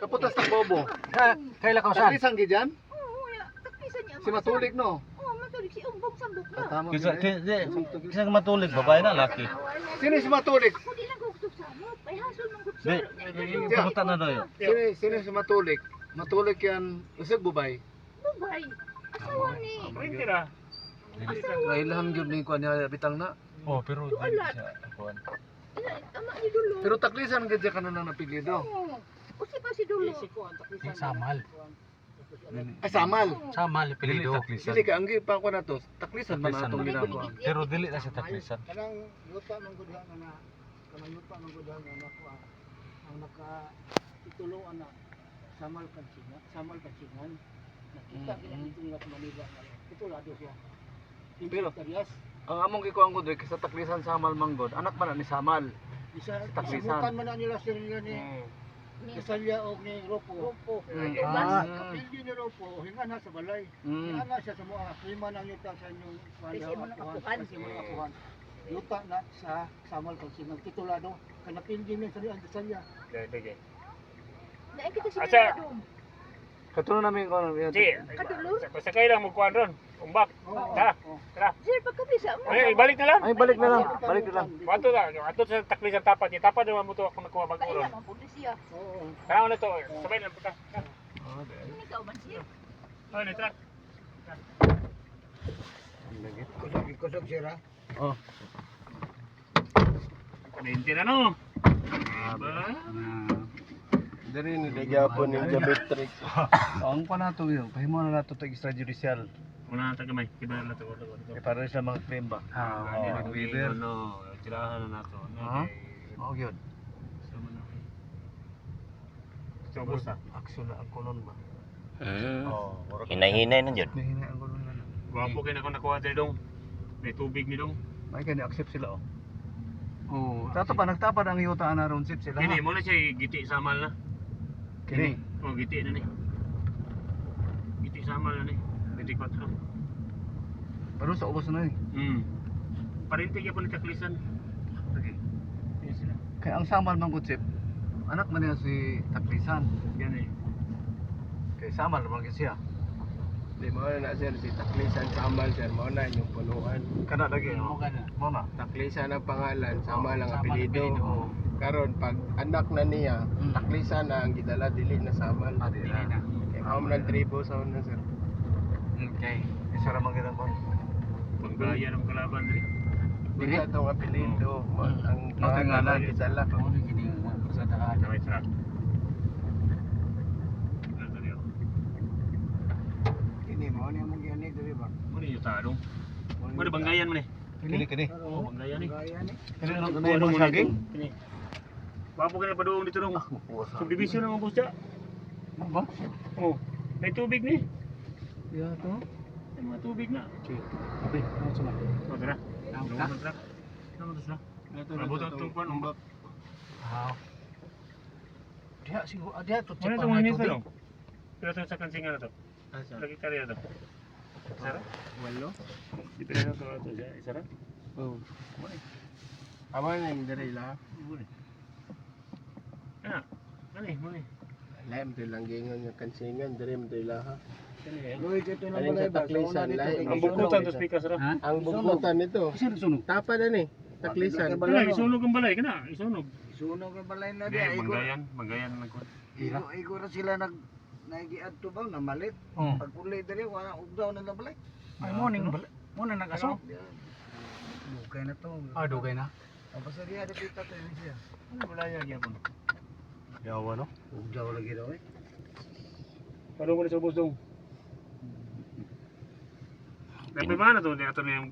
Kaputas ng bobo. Kaila ka saan? Taklisan gid yan? Oo, taklisan niya. Si Matulik no. Oo, matulik si Umbong Sambok na. Tama Kisa matulig, babae na, laki. Sino si Matulik? Ako di lang gugtog sa mo. Pahasol ng gugtog. Di, pumunta na daw yun. Sino si Matulik? Matulik yan, usag bubay. Bubay. Asawa ni. Kailangan gyud ni kuan niya bitang na. Oh, pero di siya. Kuan. Ama ni Dulo. Pero taklisan gid ka na nang napilido. Oo. O si pa si Dulo. Samal. Ay samal. Samal, Dili pilido. taklisan. Dili ka anggi pa ko na to. Taklisan man Taklisan. atong ginagawa. Pero dili na siya taklisan. Kanang yuta ng gudhan na kanang yuta ng gudhan na nakuha ang nakatituloan na samal kansingan nakita dito nga Manila na titulado siya. Pero Karyas ang among gikuan ko diri sa taklisan samal manggod, anak man na ni Samal. isa Taklisan. isimutan man na nila sila ni Kasalya o ni Ropo. Kapildi ni Ropo hinga na sa balay. Hinga na siya sa mga klima ng yuta sa inyong Kasi mo nakapukan. Kasi mo nakapukan. Yuta na sa samal kansingan titulado kanapildi ni sa Kasalya. Naay kita si Asa? Dulo. Katuno namin ko yan. Si, Kadulor. sakay lang magkuhan ron. Umbak. Tara. Sir, pagkabisa mo. Ay, balik na lang. Ay balik na lang. Balik na lang. Ato na, ato sa taklisan tapat. Yung tapat naman mo to ako nakuha bago ron. Kailan ang pulisya. Oo. Tara na to. Sabay na pagka. Hindi ka man siya. Oh, ni truck. Kusog sira. Oh. Kuminti na no. Diri ni Dagapon ni Jabetrix. Ang pa nato yun. Pahimo na nato tag extrajudicial. Una na tagamay. Kiba na to. Kay para sa mga claim ba. Ah, waiver. no. Tirahan na nato. Ha? Mao gyud. So, busta. Aksyon na ang kolon ba. Oh, Hinay-hinay na dyan. Mahina ang kolon na. Guwapo kayo na ako nakuha tayo dong. May tubig ni dong. May kani accept sila oh. Oh, tato pa nagtapad ang yuta na round sip sila. Kini mo na siya giti samal na. Kini. Oh, giti na ni. Giti samal na ni. 24. Pero sa ubos na eh. Parintig ya po ni taklisan. Sige. Yan sila. Kaya ang samal man kutsip, anak man niya si Taklisan. Yan eh. Kay samal man gyud siya. Di mo na sir, si Taklisan Samal sir, mo na yung punuan. Kana lagi oh. Mo na. Taklisan ang pangalan, Samal ang Samal ang apelido. apelido. Karon pag anak na niya, Taklisan na ang gidala, dili na Samal. Dili na. Kaya ako ng tribo sa una sir. Okay. Isa ra man gyud ang Paggaya ng kalaban rin. Dili itong apelido, ang Matingalan. gidala. Ano gini sa daan. May truck. Ini mo ni mong yan diri ba? Muna yung tanong. Muna banggayan mo ni. Kini. Oh, banggayan ni. Gaya ni. Kini ano mo saging? Kini. Wapo ka na pa doon dito dong. Subdivision ng bus dya. Ba? Oh, may tubig ni. Ya to. May mga tubig na. Abi, ano sa man? Oh, tara. Ano truck? Ano to sa? Abot ang tungkol umbak. Ah. Dia siguro dia to Ano itong mga nito dong? Pero ito sa kansingan na to. Lagi karya to. Isara? Walo. Di pa na to siya. Isara? Oh. Aman yung diri la. Ah, mani, mani. Laim to lang gingon yung kansingan, diri mo to ilaha. Loy dito na Alin balay sa ba? Taklisan, lahi. Ang bukutan to speaker sara. Ang bukutan nito, Sino sunog? tapa na ni, Taklisan. Kana isunog ang balay kana, isunog. Sunog ang balay na Di, diya. banggayan na ko. Igo na sila naigiad to ba na malit. Oh. Pag uli diri wala ugdaw na balay. Ay morning muna nag-aso. Bukay na to. Ah, dugay na. Tapos diya dipita to yun siya. Ano balaya gyapon? Yawa no. Ugdaw lagi daw eh. Padung ko ni sa bus dong. May mana to, di ato na yung